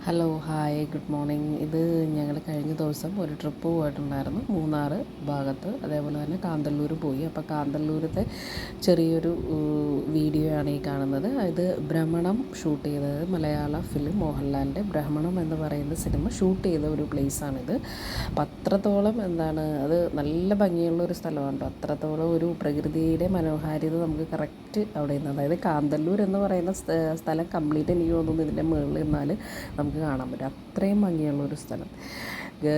Hello hi good morning. ഇത് ഞങ്ങൾ കഴിഞ്ഞ ദിവസം ഒരു ട്രിപ്പ് പോയിട്ടുണ്ടായിരുന്നു മൂന്നാർ ഭാഗത്ത്, അതേപോലെ തന്നെ കാന്തല്ലൂർ പോയി. അപ്പോൾ കാന്തല്ലൂരത്തെ ചെറിയൊരു വീഡിയോ ആണ് ഈ കാണുന്നത്. ഇത് ഭ്രമണം ഷൂട്ട് ചെയ്തത് മലയാള ഫിലിം മോഹൻലാലിൻ്റെ ഭ്രമണം എന്ന് പറയുന്ന സിനിമ ഷൂട്ട് ചെയ്ത ഒരു പ്ലേസാണിത്. അപ്പം അത്രത്തോളം അത് നല്ല ഭംഗിയുള്ള ഒരു സ്ഥലമാണ്. അത്രത്തോളം ഒരു പ്രകൃതിയുടെ മനോഹാരിത നമുക്ക് കറക്റ്റ് അവിടെ നിന്ന്, അതായത് കാന്തല്ലൂർ എന്ന് പറയുന്ന സ്ഥലം കംപ്ലീറ്റ് എനിക്ക് തോന്നുന്നു ഇതിൻ്റെ മുകളിൽ നിന്നാൽ നമുക്ക് കാണാൻ പറ്റും. അത്രയും ഭംഗിയുള്ളൊരു സ്ഥലം.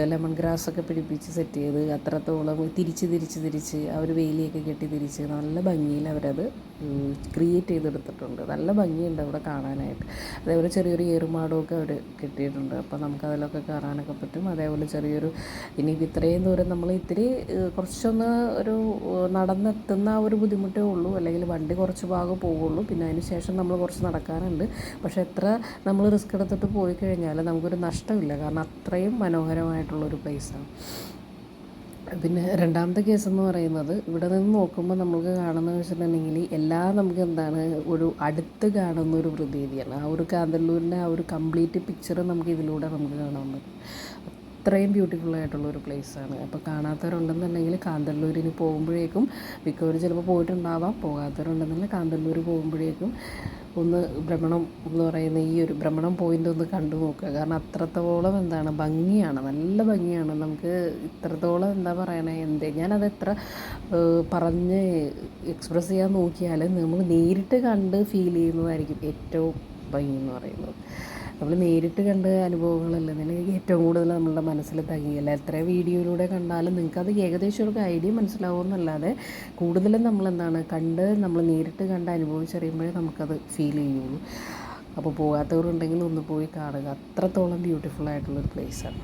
ലെമൺ ഗ്രാസൊക്കെ പിടിപ്പിച്ച് സെറ്റ് ചെയ്ത് അത്രത്തോളം തിരിച്ച് ആ ഒരു വേലിയൊക്കെ കെട്ടി തിരിച്ച് നല്ല ഭംഗിയിൽ അവരത് ക്രിയേറ്റ് ചെയ്തെടുത്തിട്ടുണ്ട്. നല്ല ഭംഗിയുണ്ട് അവിടെ കാണാനായിട്ട്. അതേപോലെ ചെറിയൊരു ഏറുമാടമൊക്കെ അവർ കെട്ടിയിട്ടുണ്ട്. അപ്പോൾ നമുക്കതിലൊക്കെ കയറാനൊക്കെ പറ്റും. അതേപോലെ ഇനിയിപ്പോൾ ഇത്രയും ദൂരം നമ്മൾ ഇത്തിരി കുറച്ചൊന്ന് ഒരു നടന്നെത്തുന്ന ആ ഒരു ബുദ്ധിമുട്ടേ ഉള്ളൂ, അല്ലെങ്കിൽ വണ്ടി കുറച്ച് ഭാഗം പോവുള്ളൂ. പിന്നെ അതിന് ശേഷം നമ്മൾ കുറച്ച് നടക്കാനുണ്ട്. പക്ഷേ എത്ര നമ്മൾ റിസ്ക് എടുത്തിട്ട് പോയി കഴിഞ്ഞാൽ നമുക്കൊരു നഷ്ടമില്ല, കാരണം അത്രയും മനോഹരമായിട്ടുള്ളൊരു പ്ലേസാണ്. പിന്നെ രണ്ടാമത്തെ കേസ് എന്ന് പറയുന്നത്, ഇവിടെ നിന്ന് നോക്കുമ്പോൾ നമുക്ക് കാണുന്നത് വെച്ചിട്ടുണ്ടെങ്കിൽ എല്ലാം നമുക്ക് ഒരു അടുത്ത് കാണുന്ന ഒരു പ്രതീതിയാണ്. ആ ഒരു കാന്തല്ലൂരിൻ്റെ ആ ഒരു കംപ്ലീറ്റ് പിക്ചർ നമുക്ക് ഇതിലൂടെ കാണാൻ പറ്റും. അത്രയും ബ്യൂട്ടിഫുള്ളായിട്ടുള്ളൊരു പ്ലേസാണ്. അപ്പോൾ കാണാത്തവരുണ്ടെന്നുണ്ടെങ്കിൽ കാന്തല്ലൂരിന് പോകുമ്പോഴേക്കും, മിക്കവരും ചിലപ്പോൾ പോയിട്ടുണ്ടാവാം, പോകാത്തവരുണ്ടെന്നുണ്ടെങ്കിൽ കാന്തല്ലൂർ പോകുമ്പോഴേക്കും ഒന്ന് ഭ്രമണം എന്ന് പറയുന്ന ഈ ഒരു ഭ്രമണം പോയിൻ്റ് ഒന്ന് കണ്ടു നോക്കുക. കാരണം അത്രത്തോളം ഭംഗിയാണ്, നല്ല ഭംഗിയാണ്. നമുക്ക് ഇത്രത്തോളം ഞാനത് എത്ര പറഞ്ഞ് എക്സ്പ്രസ് ചെയ്യാൻ നോക്കിയാലും നമ്മൾ നേരിട്ട് കണ്ട് ഫീൽ ചെയ്യുന്നതായിരിക്കും ഏറ്റവും ഭംഗി എന്ന് പറയുന്നത്. നമ്മൾ നേരിട്ട് കണ്ട അനുഭവങ്ങളല്ലേ നിങ്ങൾക്ക് ഏറ്റവും കൂടുതൽ നമ്മളുടെ മനസ്സിൽ തങ്ങിയല്ല. എത്ര വീഡിയോയിലൂടെ കണ്ടാലും നിങ്ങൾക്കത് ഏകദേശം ഒരു ഐഡിയ മനസ്സിലാവുമെന്നല്ലാതെ കൂടുതലും കണ്ട് നമ്മൾ നേരിട്ട് കണ്ട് അനുഭവിച്ചറിയുമ്പോഴേ നമുക്കത് ഫീൽ ചെയ്യുള്ളൂ. അപ്പോൾ പോകാത്തവരുണ്ടെങ്കിൽ ഒന്ന് പോയി കാണുക. അത്രത്തോളം ബ്യൂട്ടിഫുള്ളായിട്ടുള്ളൊരു പ്ലേസാണ്.